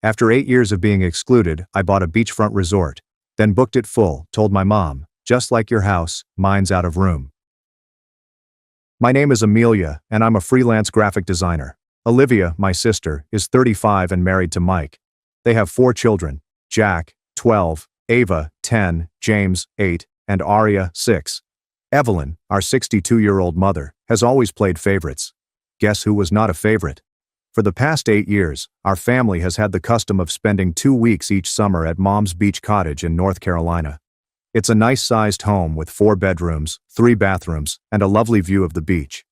After 8 years of being excluded, I bought a beachfront resort, then booked it full, told my mom, just like your house, mine's out of room. My name is Amelia, and I'm a freelance graphic designer. Olivia, my sister, is 35 and married to Mike. They have 4 children, Jack, 12, Ava, 10, James, 8, and Aria, 6. Evelyn, our 62-year-old mother, has always played favorites. Guess who was not a favorite? For the past 8 years, our family has had the custom of spending 2 weeks each summer at Mom's beach cottage in North Carolina. It's a nice-sized home with 4 bedrooms, 3 bathrooms, and a lovely view of the beach.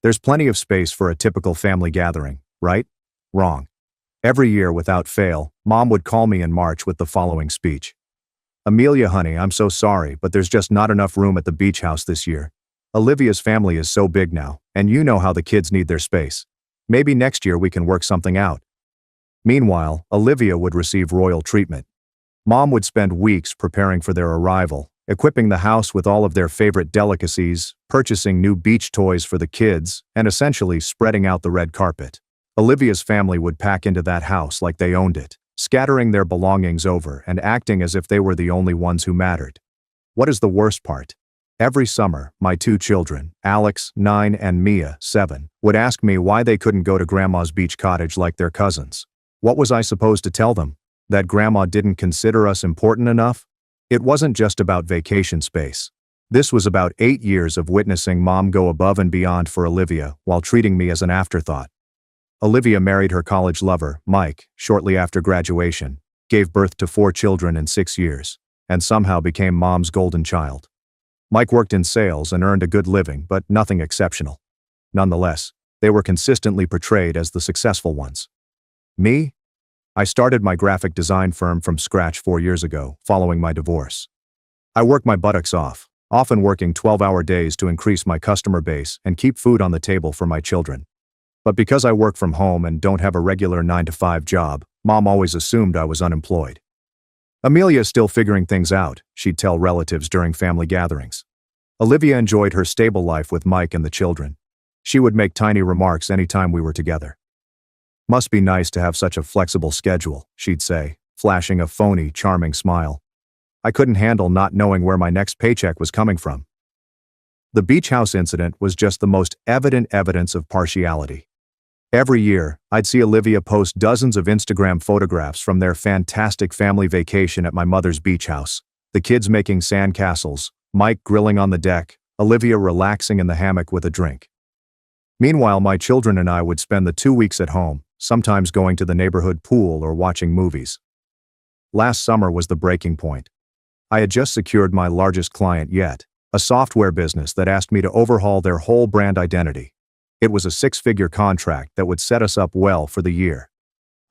There's plenty of space for a typical family gathering, right? Wrong. Every year, without fail, Mom would call me in March with the following speech. Amelia, honey, I'm so sorry, but there's just not enough room at the beach house this year. Olivia's family is so big now, and you know how the kids need their space. Maybe next year we can work something out. Meanwhile, Olivia would receive royal treatment. Mom would spend weeks preparing for their arrival, equipping the house with all of their favorite delicacies, purchasing new beach toys for the kids, and essentially spreading out the red carpet. Olivia's family would pack into that house like they owned it, scattering their belongings over and acting as if they were the only ones who mattered. What is the worst part? Every summer, my 2 children, Alex, 9, and Mia, 7, would ask me why they couldn't go to Grandma's beach cottage like their cousins. What was I supposed to tell them? That Grandma didn't consider us important enough? It wasn't just about vacation space. This was about 8 years of witnessing Mom go above and beyond for Olivia while treating me as an afterthought. Olivia married her college lover, Mike, shortly after graduation, gave birth to 4 children in 6 years, and somehow became Mom's golden child. Mike worked in sales and earned a good living, but nothing exceptional. Nonetheless, they were consistently portrayed as the successful ones. Me? I started my graphic design firm from scratch 4 years ago, following my divorce. I worked my buttocks off, often working 12-hour days to increase my customer base and keep food on the table for my children. But because I work from home and don't have a regular 9-to-5 job, Mom always assumed I was unemployed. Amelia's still figuring things out, she'd tell relatives during family gatherings. Olivia enjoyed her stable life with Mike and the children. She would make tiny remarks anytime we were together. Must be nice to have such a flexible schedule, she'd say, flashing a phony, charming smile. I couldn't handle not knowing where my next paycheck was coming from. The beach house incident was just the most evident evidence of partiality. Every year, I'd see Olivia post dozens of Instagram photographs from their fantastic family vacation at my mother's beach house. The kids making sandcastles, Mike grilling on the deck, Olivia relaxing in the hammock with a drink. Meanwhile, my children and I would spend the 2 weeks at home, sometimes going to the neighborhood pool or watching movies. Last summer was the breaking point. I had just secured my largest client yet, a software business that asked me to overhaul their whole brand identity. It was a 6-figure contract that would set us up well for the year.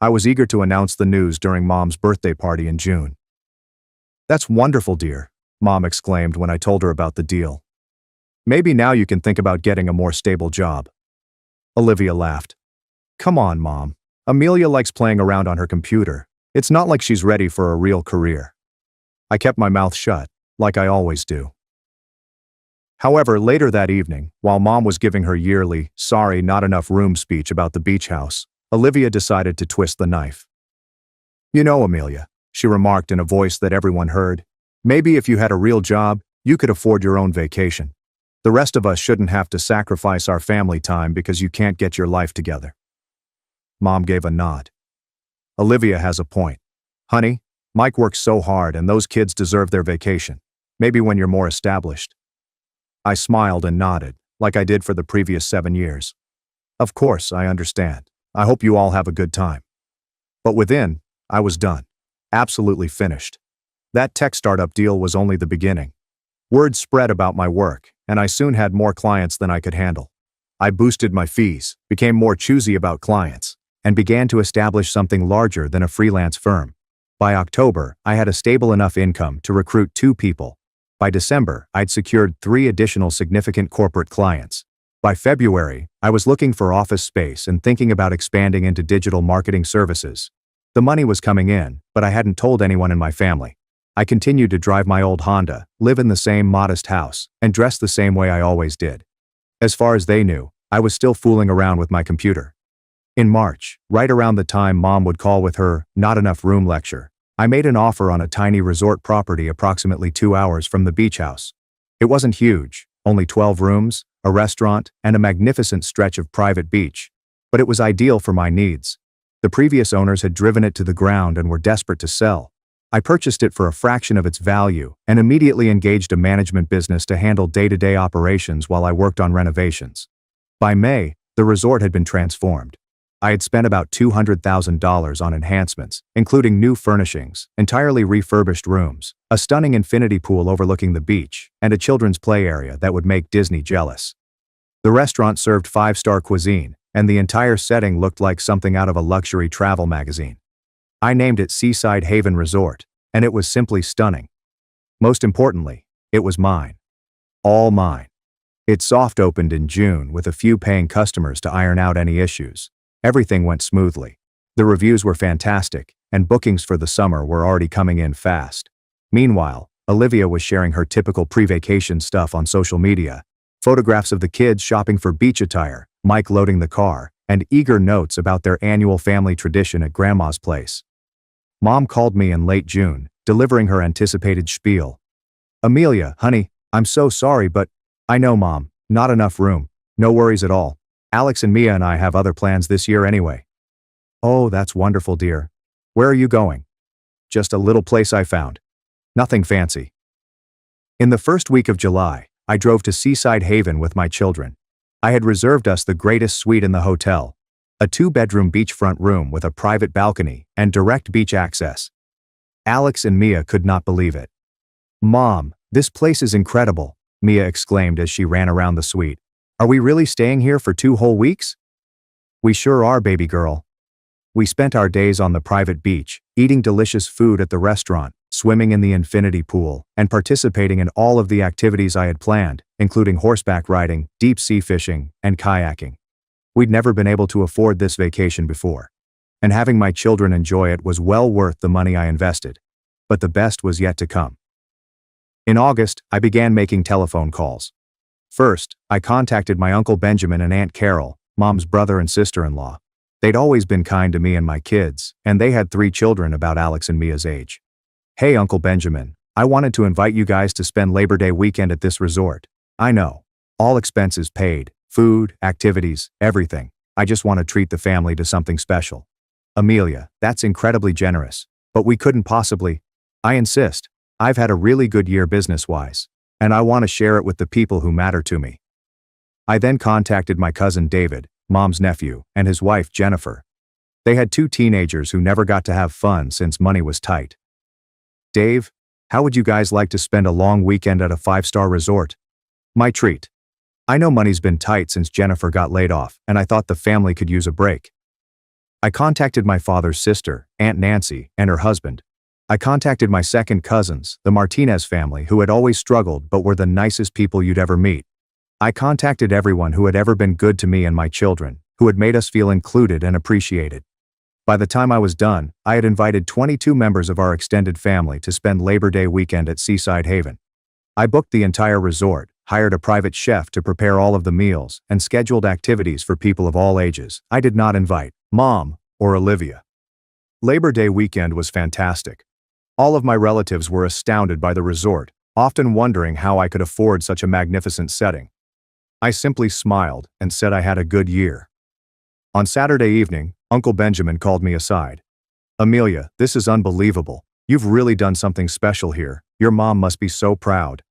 I was eager to announce the news during Mom's birthday party in June. "That's wonderful, dear," Mom exclaimed when I told her about the deal. "Maybe now you can think about getting a more stable job." Olivia laughed. "Come on, Mom. Amelia likes playing around on her computer. It's not like she's ready for a real career." I kept my mouth shut, like I always do. However, later that evening, while Mom was giving her yearly, "sorry, not enough room" speech about the beach house, Olivia decided to twist the knife. "You know, Amelia," she remarked in a voice that everyone heard, "maybe if you had a real job, you could afford your own vacation. The rest of us shouldn't have to sacrifice our family time because you can't get your life together." Mom gave a nod. "Olivia has a point. Honey, Mike works so hard and those kids deserve their vacation. Maybe when you're more established." I smiled and nodded, like I did for the previous 7 years. "Of course, I understand. I hope you all have a good time." But within, I was done. Absolutely finished. That tech startup deal was only the beginning. Word spread about my work, and I soon had more clients than I could handle. I boosted my fees, became more choosy about clients, and began to establish something larger than a freelance firm. By October, I had a stable enough income to recruit 2 people. By December, I'd secured 3 additional significant corporate clients. By February, I was looking for office space and thinking about expanding into digital marketing services. The money was coming in, but I hadn't told anyone in my family. I continued to drive my old Honda, live in the same modest house, and dress the same way I always did. As far as they knew, I was still fooling around with my computer. In March, right around the time Mom would call with her "not enough room" lecture, I made an offer on a tiny resort property approximately 2 hours from the beach house. It wasn't huge, only 12 rooms, a restaurant, and a magnificent stretch of private beach. But it was ideal for my needs. The previous owners had driven it to the ground and were desperate to sell. I purchased it for a fraction of its value and immediately engaged a management business to handle day-to-day operations while I worked on renovations. By May, the resort had been transformed. I had spent about $200,000 on enhancements, including new furnishings, entirely refurbished rooms, a stunning infinity pool overlooking the beach, and a children's play area that would make Disney jealous. The restaurant served 5-star cuisine, and the entire setting looked like something out of a luxury travel magazine. I named it Seaside Haven Resort, and it was simply stunning. Most importantly, it was mine. All mine. It soft opened in June with a few paying customers to iron out any issues. Everything went smoothly. The reviews were fantastic, and bookings for the summer were already coming in fast. Meanwhile, Olivia was sharing her typical pre-vacation stuff on social media. Photographs of the kids shopping for beach attire, Mike loading the car, and eager notes about their annual family tradition at Grandma's place. Mom called me in late June, delivering her anticipated spiel. "Amelia, honey, I'm so sorry, but I know, Mom, not enough room. No worries at all. Alex and Mia and I have other plans this year anyway." "Oh, that's wonderful, dear. Where are you going?" "Just a little place I found. Nothing fancy." In the first week of July, I drove to Seaside Haven with my children. I had reserved us the greatest suite in the hotel, a 2-bedroom beachfront room with a private balcony and direct beach access. Alex and Mia could not believe it. "Mom, this place is incredible," Mia exclaimed as she ran around the suite. "Are we really staying here for 2 whole weeks?" "We sure are, baby girl." We spent our days on the private beach, eating delicious food at the restaurant, swimming in the infinity pool, and participating in all of the activities I had planned, including horseback riding, deep sea fishing, and kayaking. We'd never been able to afford this vacation before, and having my children enjoy it was well worth the money I invested. But the best was yet to come. In August, I began making telephone calls. First, I contacted my Uncle Benjamin and Aunt Carol, Mom's brother and sister-in-law. They'd always been kind to me and my kids, and they had 3 children about Alex and Mia's age. "Hey, Uncle Benjamin, I wanted to invite you guys to spend Labor Day weekend at this resort. I know. All expenses paid, food, activities, everything. I just want to treat the family to something special." "Amelia, that's incredibly generous, but we couldn't possibly." "I insist. I've had a really good year business-wise, and I want to share it with the people who matter to me." I then contacted my cousin David, Mom's nephew, and his wife Jennifer. They had 2 teenagers who never got to have fun since money was tight. "Dave, how would you guys like to spend a long weekend at a 5-star resort?" "My treat. I know money's been tight since Jennifer got laid off, and I thought the family could use a break." I contacted my father's sister, Aunt Nancy, and her husband. I contacted my second cousins, the Martinez family, who had always struggled but were the nicest people you'd ever meet. I contacted everyone who had ever been good to me and my children, who had made us feel included and appreciated. By the time I was done, I had invited 22 members of our extended family to spend Labor Day weekend at Seaside Haven. I booked the entire resort, hired a private chef to prepare all of the meals, and scheduled activities for people of all ages. I did not invite Mom or Olivia. Labor Day weekend was fantastic. All of my relatives were astounded by the resort, often wondering how I could afford such a magnificent setting. I simply smiled and said I had a good year. On Saturday evening, Uncle Benjamin called me aside. "Amelia, this is unbelievable. You've really done something special here. Your mom must be so proud."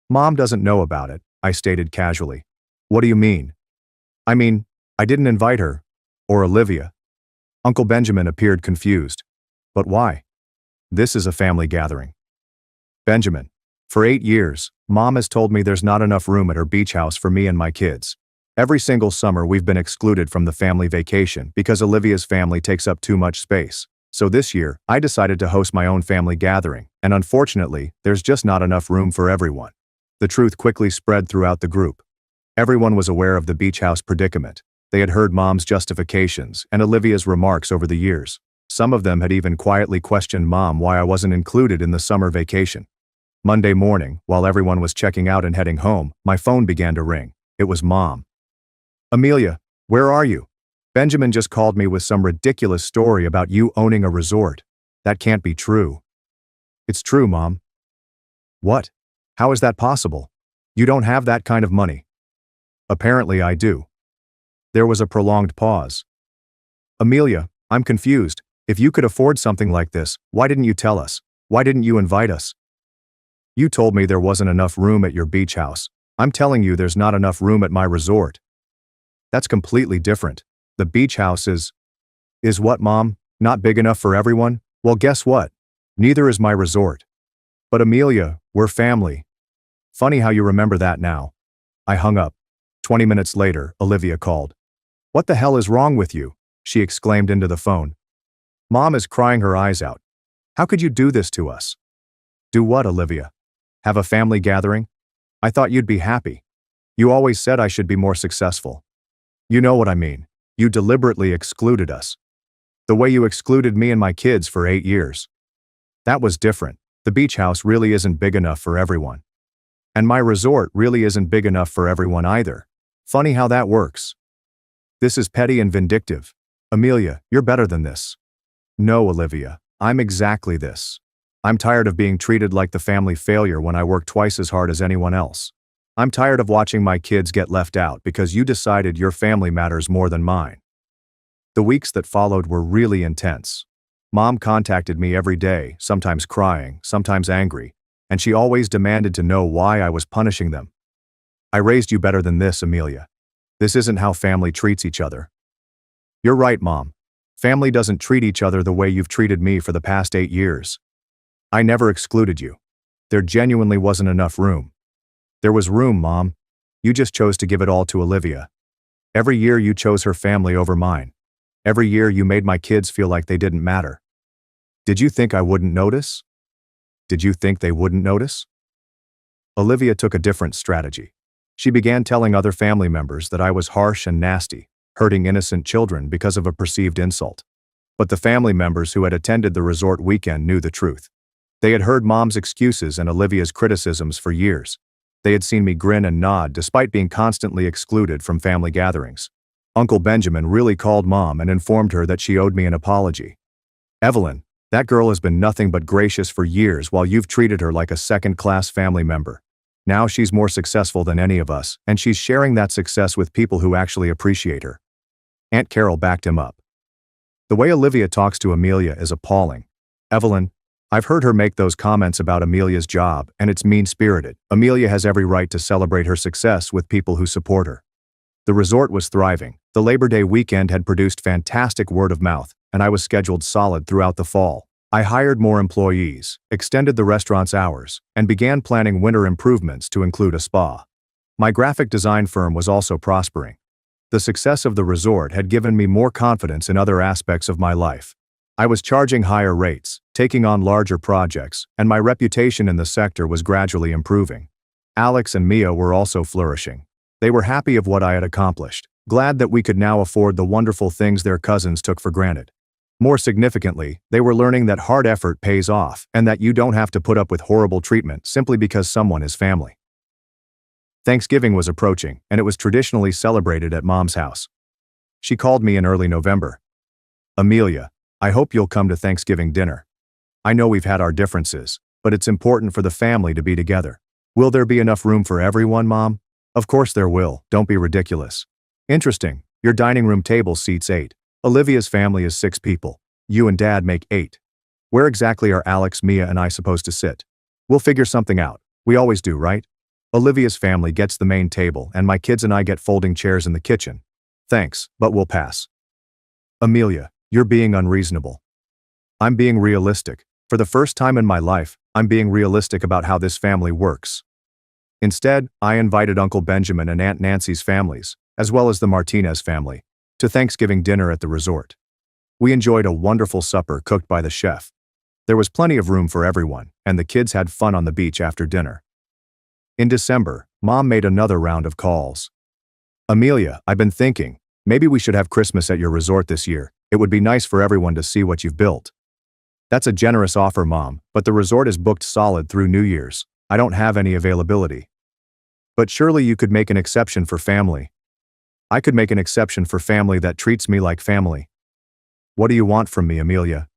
"Mom doesn't know about it," I stated casually. "What do you mean?" "I mean, I didn't invite her. Or Olivia." Uncle Benjamin appeared confused. "But why? This is a family gathering." "Benjamin, for 8 years, Mom has told me there's not enough room at her beach house for me and my kids. Every single summer we've been excluded from the family vacation because Olivia's family takes up too much space. So this year, I decided to host my own family gathering, and unfortunately, there's just not enough room for everyone." The truth quickly spread throughout the group. Everyone was aware of the beach house predicament. They had heard Mom's justifications and Olivia's remarks over the years. Some of them had even quietly questioned Mom why I wasn't included in the summer vacation. Monday morning, while everyone was checking out and heading home, my phone began to ring. It was Mom. "Amelia, where are you?" Benjamin just called me with some ridiculous story about you owning a resort. That can't be true. It's true, Mom. What? How is that possible? You don't have that kind of money. Apparently I do. There was a prolonged pause. Amelia, I'm confused. If you could afford something like this, why didn't you tell us? Why didn't you invite us? You told me there wasn't enough room at your beach house. I'm telling you there's not enough room at my resort. That's completely different. The beach house is what, Mom? Not big enough for everyone? Well, guess what? Neither is my resort. But Amelia, we're family. Funny how you remember that now. I hung up. 20 minutes later, Olivia called. What the hell is wrong with you? She exclaimed into the phone. Mom is crying her eyes out. How could you do this to us? Do what, Olivia? Have a family gathering? I thought you'd be happy. You always said I should be more successful. You know what I mean. You deliberately excluded us. The way you excluded me and my kids for 8 years. That was different. The beach house really isn't big enough for everyone. And my resort really isn't big enough for everyone either. Funny how that works. This is petty and vindictive. Amelia, you're better than this. No, Olivia, I'm exactly this. I'm tired of being treated like the family failure when I work twice as hard as anyone else. I'm tired of watching my kids get left out because you decided your family matters more than mine. The weeks that followed were really intense. Mom contacted me every day, sometimes crying, sometimes angry, and she always demanded to know why I was punishing them. I raised you better than this, Amelia. This isn't how family treats each other. You're right, Mom. Family doesn't treat each other the way you've treated me for the past 8 years. I never excluded you. There genuinely wasn't enough room. There was room, Mom. You just chose to give it all to Olivia. Every year you chose her family over mine. Every year you made my kids feel like they didn't matter. Did you think I wouldn't notice? Did you think they wouldn't notice? Olivia took a different strategy. She began telling other family members that I was harsh and nasty, hurting innocent children because of a perceived insult. But the family members who had attended the resort weekend knew the truth. They had heard Mom's excuses and Olivia's criticisms for years. They had seen me grin and nod despite being constantly excluded from family gatherings. Uncle Benjamin really called Mom and informed her that she owed me an apology. Evelyn, that girl has been nothing but gracious for years while you've treated her like a second-class family member. Now she's more successful than any of us, and she's sharing that success with people who actually appreciate her. Aunt Carol backed him up. The way Olivia talks to Amelia is appalling. Evelyn, I've heard her make those comments about Amelia's job, and it's mean-spirited. Amelia has every right to celebrate her success with people who support her. The resort was thriving. The Labor Day weekend had produced fantastic word of mouth, and I was scheduled solid throughout the fall. I hired more employees, extended the restaurant's hours, and began planning winter improvements to include a spa. My graphic design firm was also prospering. The success of the resort had given me more confidence in other aspects of my life. I was charging higher rates, taking on larger projects, and my reputation in the sector was gradually improving. Alex and Mia were also flourishing. They were happy of what I had accomplished, glad that we could now afford the wonderful things their cousins took for granted. More significantly, they were learning that hard effort pays off and that you don't have to put up with horrible treatment simply because someone is family. Thanksgiving was approaching, and it was traditionally celebrated at Mom's house. She called me in early November. Amelia, I hope you'll come to Thanksgiving dinner. I know we've had our differences, but it's important for the family to be together. Will there be enough room for everyone, Mom? Of course there will, don't be ridiculous. Interesting, your dining room table seats 8. Olivia's family is 6 people. You and Dad make 8. Where exactly are Alex, Mia, and I supposed to sit? We'll figure something out. We always do, right? Olivia's family gets the main table, and my kids and I get folding chairs in the kitchen. Thanks, but we'll pass. Amelia, you're being unreasonable. I'm being realistic. For the first time in my life, I'm being realistic about how this family works. Instead, I invited Uncle Benjamin and Aunt Nancy's families, as well as the Martinez family, to Thanksgiving dinner at the resort. We enjoyed a wonderful supper cooked by the chef. There was plenty of room for everyone, and the kids had fun on the beach after dinner. In December, Mom made another round of calls. Amelia, I've been thinking, maybe we should have Christmas at your resort this year. It would be nice for everyone to see what you've built. That's a generous offer, Mom, but the resort is booked solid through New Year's. I don't have any availability. But surely you could make an exception for family. I could make an exception for family that treats me like family. What do you want from me, Amelia?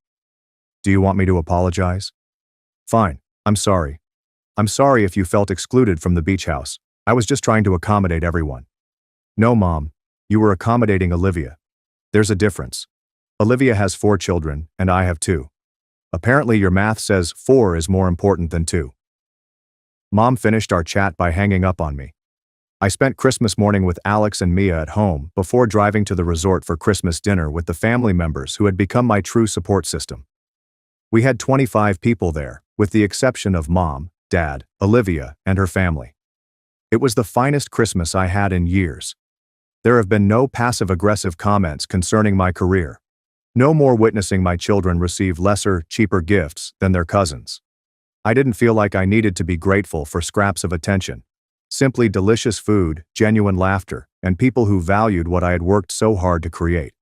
Do you want me to apologize? Fine, I'm sorry. I'm sorry if you felt excluded from the beach house. I was just trying to accommodate everyone. No, Mom, you were accommodating Olivia. There's a difference. Olivia has 4 children, and I have 2. Apparently your math says 4 is more important than 2. Mom finished our chat by hanging up on me. I spent Christmas morning with Alex and Mia at home before driving to the resort for Christmas dinner with the family members who had become my true support system. We had 25 people there, with the exception of Mom, Dad, Olivia, and her family. It was the finest Christmas I had in years. There have been no passive-aggressive comments concerning my career. No more witnessing my children receive lesser, cheaper gifts than their cousins. I didn't feel like I needed to be grateful for scraps of attention. Simply delicious food, genuine laughter, and people who valued what I had worked so hard to create.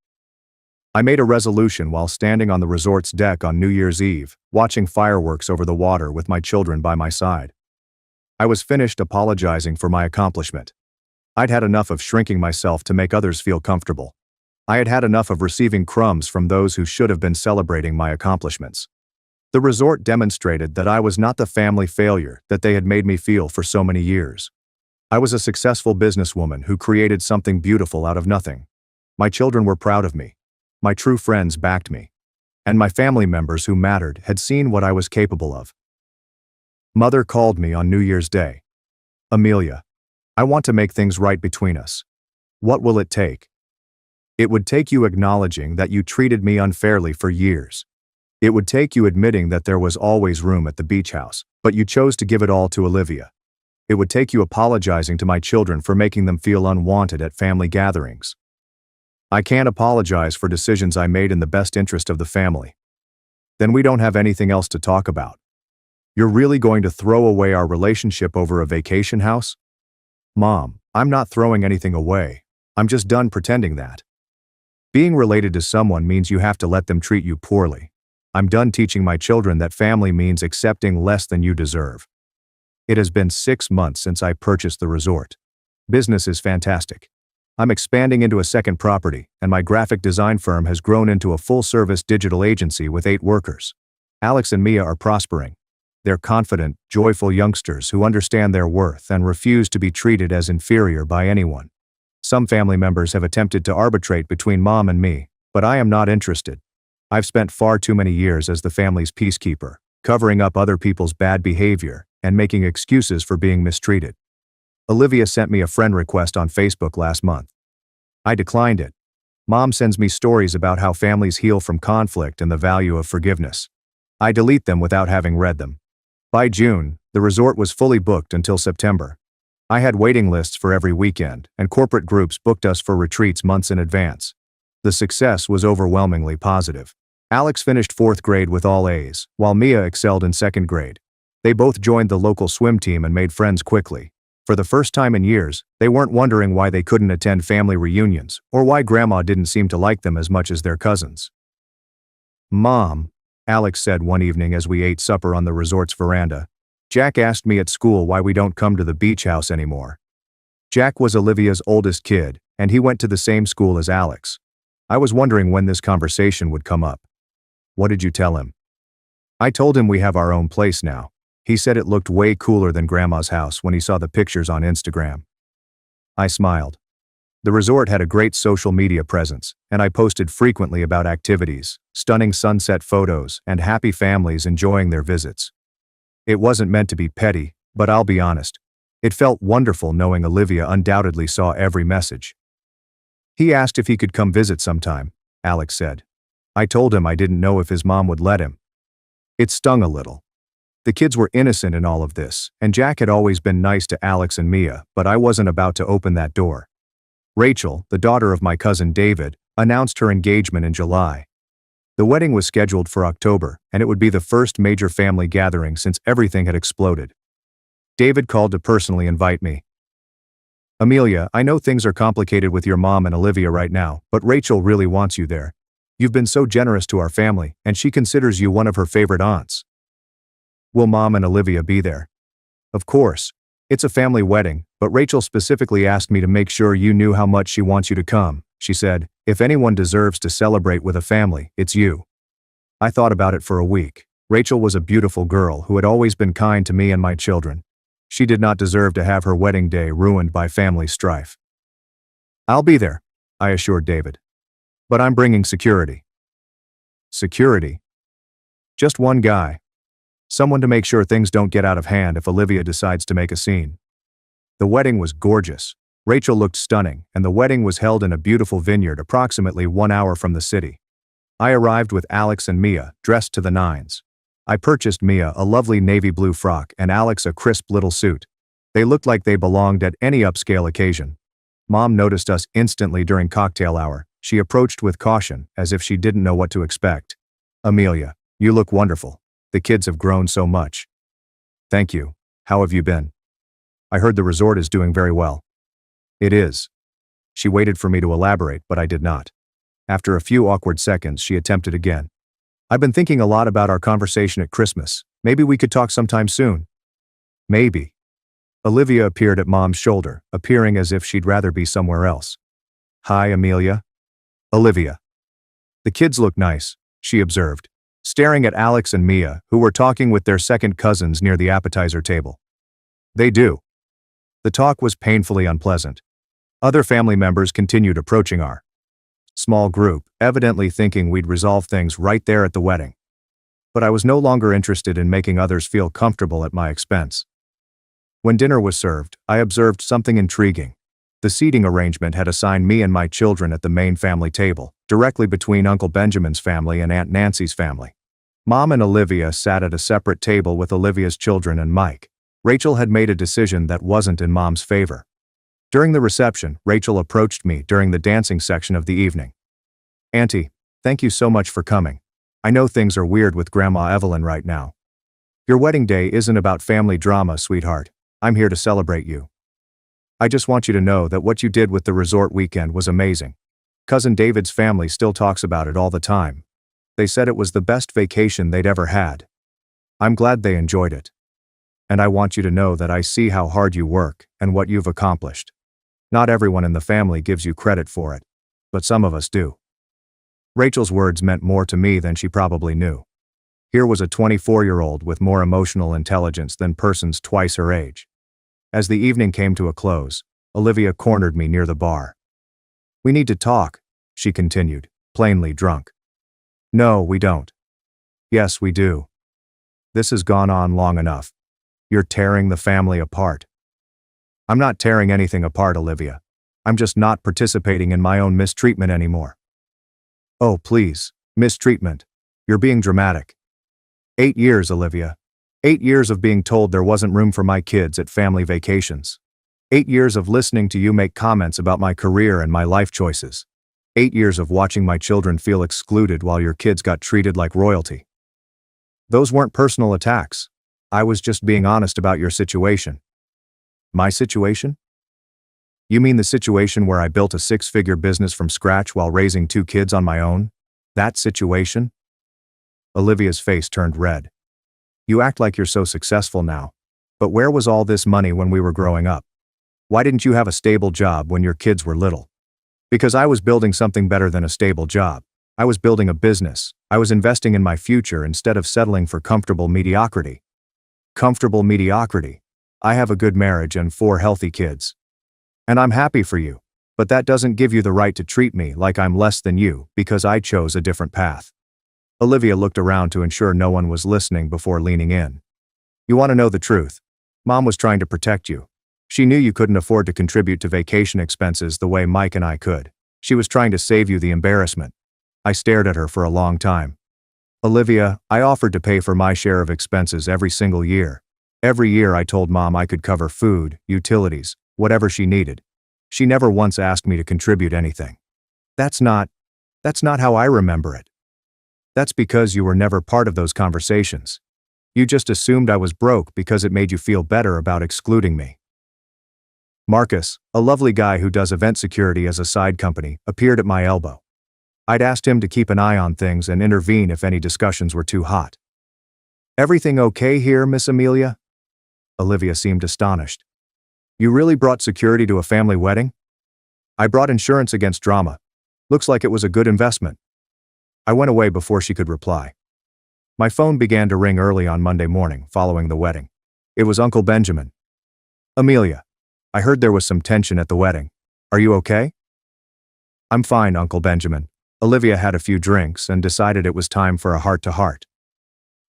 I made a resolution while standing on the resort's deck on New Year's Eve, watching fireworks over the water with my children by my side. I was finished apologizing for my accomplishment. I'd had enough of shrinking myself to make others feel comfortable. I had had enough of receiving crumbs from those who should have been celebrating my accomplishments. The resort demonstrated that I was not the family failure that they had made me feel for so many years. I was a successful businesswoman who created something beautiful out of nothing. My children were proud of me. My true friends backed me. And my family members who mattered had seen what I was capable of. Mother called me on New Year's Day. Amelia, I want to make things right between us. What will it take? It would take you acknowledging that you treated me unfairly for years. It would take you admitting that there was always room at the beach house, but you chose to give it all to Olivia. It would take you apologizing to my children for making them feel unwanted at family gatherings. I can't apologize for decisions I made in the best interest of the family. Then we don't have anything else to talk about. You're really going to throw away our relationship over a vacation house? Mom, I'm not throwing anything away. I'm just done pretending that. Being related to someone means you have to let them treat you poorly. I'm done teaching my children that family means accepting less than you deserve. It has been 6 months since I purchased the resort. Business is fantastic. I'm expanding into a second property, and my graphic design firm has grown into a full-service digital agency with 8 workers. Alex and Mia are prospering. They're confident, joyful youngsters who understand their worth and refuse to be treated as inferior by anyone. Some family members have attempted to arbitrate between Mom and me, but I am not interested. I've spent far too many years as the family's peacekeeper, covering up other people's bad behavior and making excuses for being mistreated. Olivia sent me a friend request on Facebook last month. I declined it. Mom sends me stories about how families heal from conflict and the value of forgiveness. I delete them without having read them. By June, the resort was fully booked until September. I had waiting lists for every weekend, and corporate groups booked us for retreats months in advance. The success was overwhelmingly positive. Alex finished 4th grade with all A's, while Mia excelled in 2nd grade. They both joined the local swim team and made friends quickly. For the first time in years, they weren't wondering why they couldn't attend family reunions, or why Grandma didn't seem to like them as much as their cousins. Mom, Alex said one evening as we ate supper on the resort's veranda, Jack asked me at school why we don't come to the beach house anymore. Jack was Olivia's oldest kid, and he went to the same school as Alex. I was wondering when this conversation would come up. What did you tell him? I told him we have our own place now. He said it looked way cooler than Grandma's house when he saw the pictures on Instagram. I smiled. The resort had a great social media presence, and I posted frequently about activities, stunning sunset photos, and happy families enjoying their visits. It wasn't meant to be petty, but I'll be honest. It felt wonderful knowing Olivia undoubtedly saw every message. He asked if he could come visit sometime, Alex said. I told him I didn't know if his mom would let him. It stung a little. The kids were innocent in all of this, and Jack had always been nice to Alex and Mia, but I wasn't about to open that door. Rachel, the daughter of my cousin David, announced her engagement in July. The wedding was scheduled for October, and it would be the first major family gathering since everything had exploded. David called to personally invite me. Amelia, I know things are complicated with your mom and Olivia right now, but Rachel really wants you there. You've been so generous to our family, and she considers you one of her favorite aunts. Will Mom and Olivia be there? Of course. It's a family wedding, But Rachel specifically asked me to make sure you knew how much she wants you to come. She said, if anyone deserves to celebrate with a family, it's you. I thought about it for a week. Rachel was a beautiful girl who had always been kind to me and my children. She did not deserve to have her wedding day ruined by family strife. I'll be there, I assured David. But I'm bringing security. Security? Just one guy. Someone to make sure things don't get out of hand if Olivia decides to make a scene. The wedding was gorgeous. Rachel looked stunning, and the wedding was held in a beautiful vineyard approximately 1 hour from the city. I arrived with Alex and Mia, dressed to the nines. I purchased Mia a lovely navy blue frock and Alex a crisp little suit. They looked like they belonged at any upscale occasion. Mom noticed us instantly during cocktail hour. She approached with caution, as if she didn't know what to expect. Amelia, you look wonderful. The kids have grown so much. Thank you. How have you been? I heard the resort is doing very well. It is. She waited for me to elaborate, but I did not. After a few awkward seconds, she attempted again. I've been thinking a lot about our conversation at Christmas. Maybe we could talk sometime soon. Maybe. Olivia appeared at Mom's shoulder, appearing as if she'd rather be somewhere else. Hi, Amelia. Olivia. The kids look nice, she observed, staring at Alex and Mia, who were talking with their second cousins near the appetizer table. They do. The talk was painfully unpleasant. Other family members continued approaching our small group, evidently thinking we'd resolve things right there at the wedding. But I was no longer interested in making others feel comfortable at my expense. When dinner was served, I observed something intriguing. The seating arrangement had assigned me and my children at the main family table, directly between Uncle Benjamin's family and Aunt Nancy's family. Mom and Olivia sat at a separate table with Olivia's children and Mike. Rachel had made a decision that wasn't in Mom's favor. During the reception, Rachel approached me during the dancing section of the evening. Auntie, thank you so much for coming. I know things are weird with Grandma Evelyn right now. Your wedding day isn't about family drama, sweetheart. I'm here to celebrate you. I just want you to know that what you did with the resort weekend was amazing. Cousin David's family still talks about it all the time. They said it was the best vacation they'd ever had. I'm glad they enjoyed it. And I want you to know that I see how hard you work and what you've accomplished. Not everyone in the family gives you credit for it, but some of us do. Rachel's words meant more to me than she probably knew. Here was a 24-year-old with more emotional intelligence than persons twice her age. As the evening came to a close, Olivia cornered me near the bar. We need to talk, she continued, plainly drunk. No, we don't. Yes, we do. This has gone on long enough. You're tearing the family apart. I'm not tearing anything apart, Olivia. I'm just not participating in my own mistreatment anymore. Oh, please, mistreatment. You're being dramatic. 8 years, Olivia. 8 years of being told there wasn't room for my kids at family vacations. 8 years of listening to you make comments about my career and my life choices. 8 years of watching my children feel excluded while your kids got treated like royalty. Those weren't personal attacks. I was just being honest about your situation. My situation? You mean the situation where I built a 6-figure business from scratch while raising 2 kids on my own? That situation? Olivia's face turned red. You act like you're so successful now. But where was all this money when we were growing up? Why didn't you have a stable job when your kids were little? Because I was building something better than a stable job. I was building a business. I was investing in my future instead of settling for comfortable mediocrity. Comfortable mediocrity. I have a good marriage and 4 healthy kids. And I'm happy for you, but that doesn't give you the right to treat me like I'm less than you because I chose a different path. Olivia looked around to ensure no one was listening before leaning in. You want to know the truth? Mom was trying to protect you. She knew you couldn't afford to contribute to vacation expenses the way Mike and I could. She was trying to save you the embarrassment. I stared at her for a long time. Olivia, I offered to pay for my share of expenses every single year. Every year I told Mom I could cover food, utilities, whatever she needed. She never once asked me to contribute anything. That's not how I remember it. That's because you were never part of those conversations. You just assumed I was broke because it made you feel better about excluding me. Marcus, a lovely guy who does event security as a side company, appeared at my elbow. I'd asked him to keep an eye on things and intervene if any discussions were too hot. Everything okay here, Miss Amelia? Olivia seemed astonished. You really brought security to a family wedding? I brought insurance against drama. Looks like it was a good investment. I went away before she could reply. My phone began to ring early on Monday morning following the wedding. It was Uncle Benjamin. Amelia, I heard there was some tension at the wedding. Are you okay? I'm fine, Uncle Benjamin. Olivia had a few drinks and decided it was time for a heart-to-heart.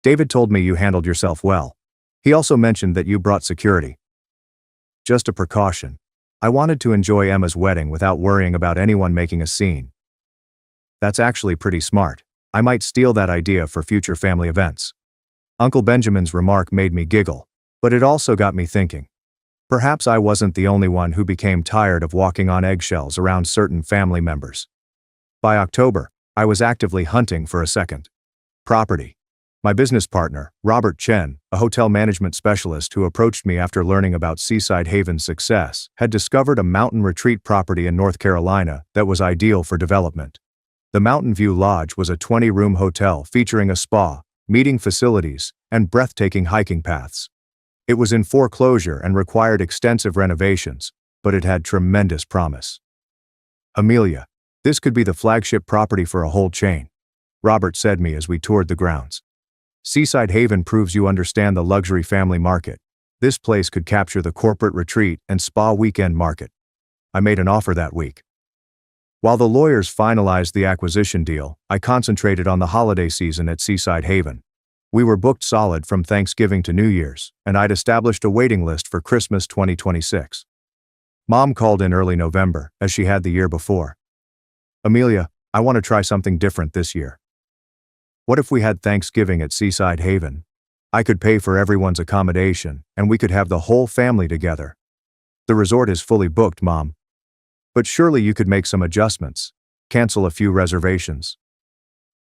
David told me you handled yourself well. He also mentioned that you brought security. Just a precaution. I wanted to enjoy Emma's wedding without worrying about anyone making a scene. That's actually pretty smart. I might steal that idea for future family events. Uncle Benjamin's remark made me giggle, but it also got me thinking. Perhaps I wasn't the only one who became tired of walking on eggshells around certain family members. By October, I was actively hunting for a second property. My business partner, Robert Chen, a hotel management specialist who approached me after learning about Seaside Haven's success, had discovered a mountain retreat property in North Carolina that was ideal for development. The Mountain View Lodge was a 20-room hotel featuring a spa, meeting facilities, and breathtaking hiking paths. It was in foreclosure and required extensive renovations, but it had tremendous promise. Amelia, this could be the flagship property for a whole chain, Robert said to me as we toured the grounds. Seaside Haven proves you understand the luxury family market. This place could capture the corporate retreat and spa weekend market. I made an offer that week. While the lawyers finalized the acquisition deal, I concentrated on the holiday season at Seaside Haven. We were booked solid from Thanksgiving to New Year's, and I'd established a waiting list for Christmas 2026. Mom called in early November, as she had the year before. Amelia, I want to try something different this year. What if we had Thanksgiving at Seaside Haven? I could pay for everyone's accommodation, and we could have the whole family together. The resort is fully booked, Mom. But surely you could make some adjustments, cancel a few reservations.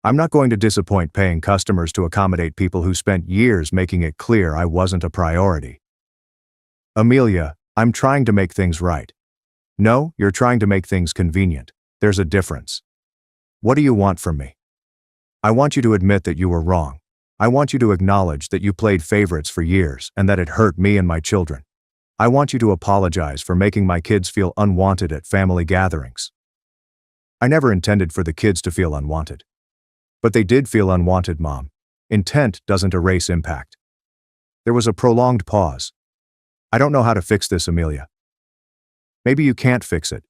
I'm not going to disappoint paying customers to accommodate people who spent years making it clear I wasn't a priority. Amelia, I'm trying to make things right. No, you're trying to make things convenient. There's a difference. What do you want from me? I want you to admit that you were wrong. I want you to acknowledge that you played favorites for years and that it hurt me and my children. I want you to apologize for making my kids feel unwanted at family gatherings. I never intended for the kids to feel unwanted. But they did feel unwanted, Mom. Intent doesn't erase impact. There was a prolonged pause. I don't know how to fix this, Amelia. Maybe you can't fix it.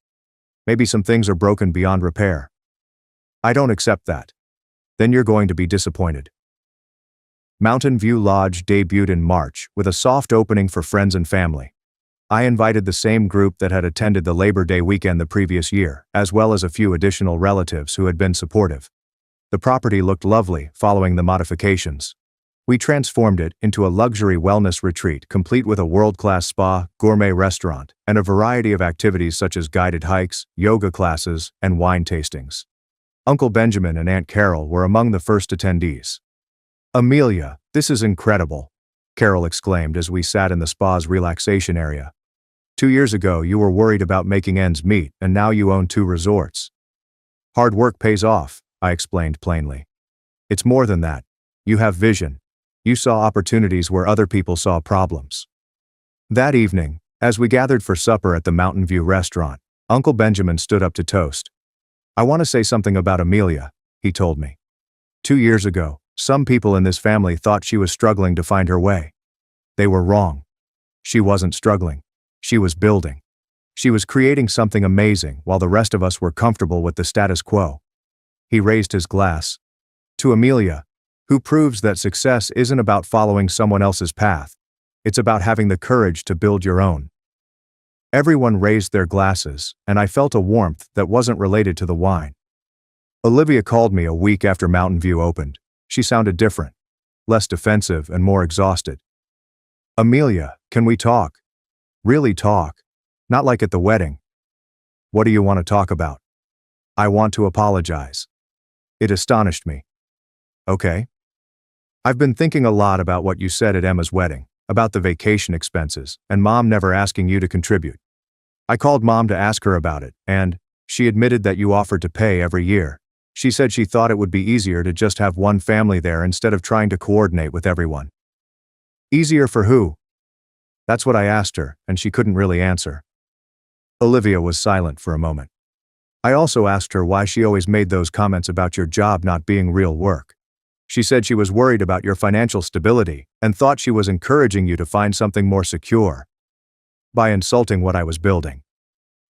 Maybe some things are broken beyond repair. I don't accept that. Then you're going to be disappointed. Mountain View Lodge debuted in March with a soft opening for friends and family. I invited the same group that had attended the Labor Day weekend the previous year, as well as a few additional relatives who had been supportive. The property looked lovely following the modifications. We transformed it into a luxury wellness retreat complete with a world-class spa, gourmet restaurant, and a variety of activities such as guided hikes, yoga classes, and wine tastings. Uncle Benjamin and Aunt Carol were among the first attendees. Amelia, this is incredible, Carol exclaimed as we sat in the spa's relaxation area. 2 years ago, you were worried about making ends meet, and now you own 2 resorts. Hard work pays off, I explained plainly. It's more than that. You have vision. You saw opportunities where other people saw problems. That evening, as we gathered for supper at the Mountain View restaurant, Uncle Benjamin stood up to toast. I want to say something about Amelia, he told me. 2 years ago, some people in this family thought she was struggling to find her way. They were wrong. She wasn't struggling. She was building. She was creating something amazing while the rest of us were comfortable with the status quo. He raised his glass. To Amelia, who proves that success isn't about following someone else's path. It's about having the courage to build your own. Everyone raised their glasses, and I felt a warmth that wasn't related to the wine. Olivia called me a week after Mountain View opened. She sounded different, less defensive and more exhausted. Amelia, can we talk? Really talk. Not like at the wedding. What do you want to talk about? I want to apologize. It astonished me. Okay. I've been thinking a lot about what you said at Emma's wedding, about the vacation expenses, and Mom never asking you to contribute. I called Mom to ask her about it, and she admitted that you offered to pay every year. She said she thought it would be easier to just have one family there instead of trying to coordinate with everyone. Easier for who? That's what I asked her, and she couldn't really answer. Olivia was silent for a moment. I also asked her why she always made those comments about your job not being real work. She said she was worried about your financial stability and thought she was encouraging you to find something more secure by insulting what I was building.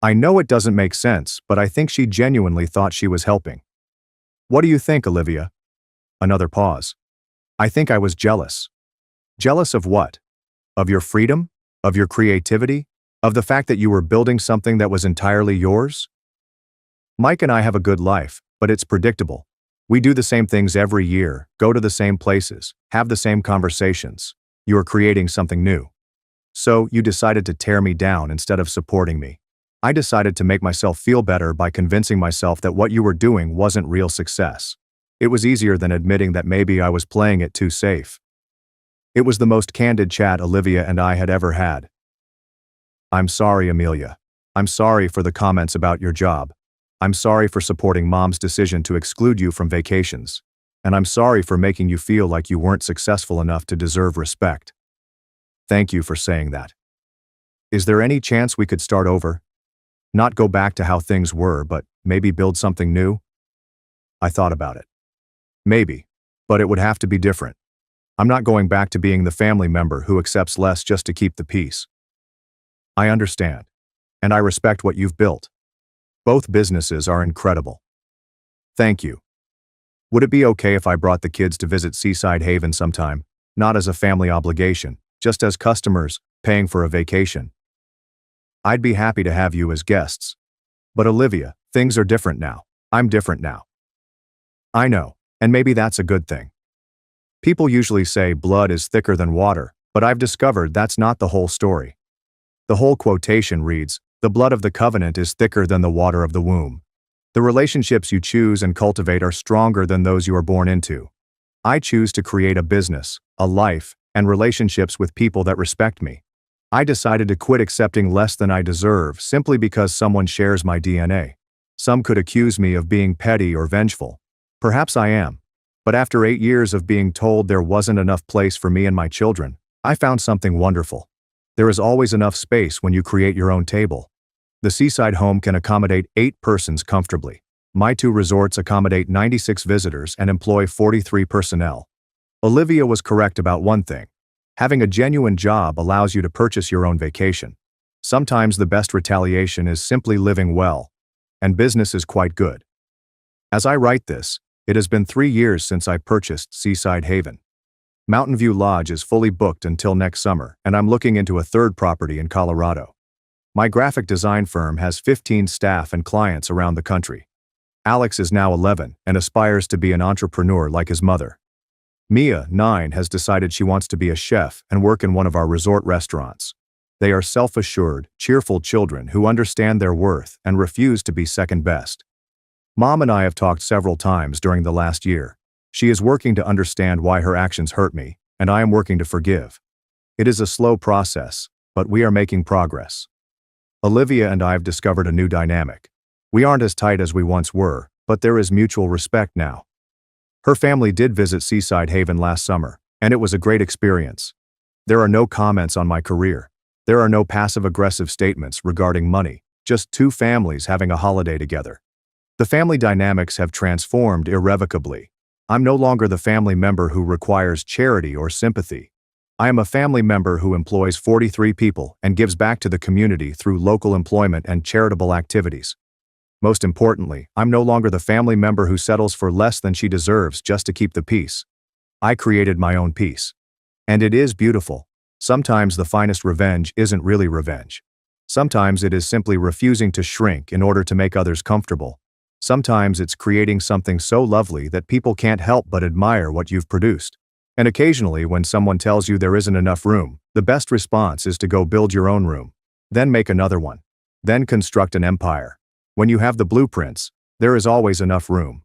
I know it doesn't make sense, but I think she genuinely thought she was helping. What do you think, Olivia? Another pause. I think I was jealous. Jealous of what? Of your freedom? Of your creativity? Of the fact that you were building something that was entirely yours? Mike and I have a good life, but it's predictable. We do the same things every year, go to the same places, have the same conversations. You are creating something new. So, you decided to tear me down instead of supporting me. I decided to make myself feel better by convincing myself that what you were doing wasn't real success. It was easier than admitting that maybe I was playing it too safe. It was the most candid chat Olivia and I had ever had. I'm sorry, Amelia. I'm sorry for the comments about your job. I'm sorry for supporting Mom's decision to exclude you from vacations. And I'm sorry for making you feel like you weren't successful enough to deserve respect. Thank you for saying that. Is there any chance we could start over? Not go back to how things were, but maybe build something new? I thought about it. Maybe, but it would have to be different. I'm not going back to being the family member who accepts less just to keep the peace. I understand, and I respect what you've built. Both businesses are incredible. Thank you. Would it be okay if I brought the kids to visit Seaside Haven sometime, not as a family obligation, just as customers paying for a vacation? I'd be happy to have you as guests. But Olivia, things are different now. I'm different now. I know, and maybe that's a good thing. People usually say blood is thicker than water, but I've discovered that's not the whole story. The whole quotation reads, "The blood of the covenant is thicker than the water of the womb." The relationships you choose and cultivate are stronger than those you are born into. I choose to create a business, a life, and relationships with people that respect me. I decided to quit accepting less than I deserve simply because someone shares my DNA. Some could accuse me of being petty or vengeful. Perhaps I am. But after 8 years of being told there wasn't enough place for me and my children, I found something wonderful. There is always enough space when you create your own table. The seaside home can accommodate 8 persons comfortably. My 2 resorts accommodate 96 visitors and employ 43 personnel. Olivia was correct about one thing. Having a genuine job allows you to purchase your own vacation. Sometimes the best retaliation is simply living well. And business is quite good. As I write this, it has been 3 years since I purchased Seaside Haven. Mountain View Lodge is fully booked until next summer, and I'm looking into a third property in Colorado. My graphic design firm has 15 staff and clients around the country. Alex is now 11 and aspires to be an entrepreneur like his mother. Mia, 9, has decided she wants to be a chef and work in one of our resort restaurants. They are self-assured, cheerful children who understand their worth and refuse to be second best. Mom and I have talked several times during the last year. She is working to understand why her actions hurt me, and I am working to forgive. It is a slow process, but we are making progress. Olivia and I have discovered a new dynamic. We aren't as tight as we once were, but there is mutual respect now. Her family did visit Seaside Haven last summer, and it was a great experience. There are no comments on my career. There are no passive-aggressive statements regarding money, just 2 families having a holiday together. The family dynamics have transformed irrevocably. I'm no longer the family member who requires charity or sympathy. I am a family member who employs 43 people and gives back to the community through local employment and charitable activities. Most importantly, I'm no longer the family member who settles for less than she deserves just to keep the peace. I created my own peace. And it is beautiful. Sometimes the finest revenge isn't really revenge. Sometimes it is simply refusing to shrink in order to make others comfortable. Sometimes it's creating something so lovely that people can't help but admire what you've produced. And occasionally, when someone tells you there isn't enough room, the best response is to go build your own room. Then make another one. Then construct an empire. When you have the blueprints, there is always enough room.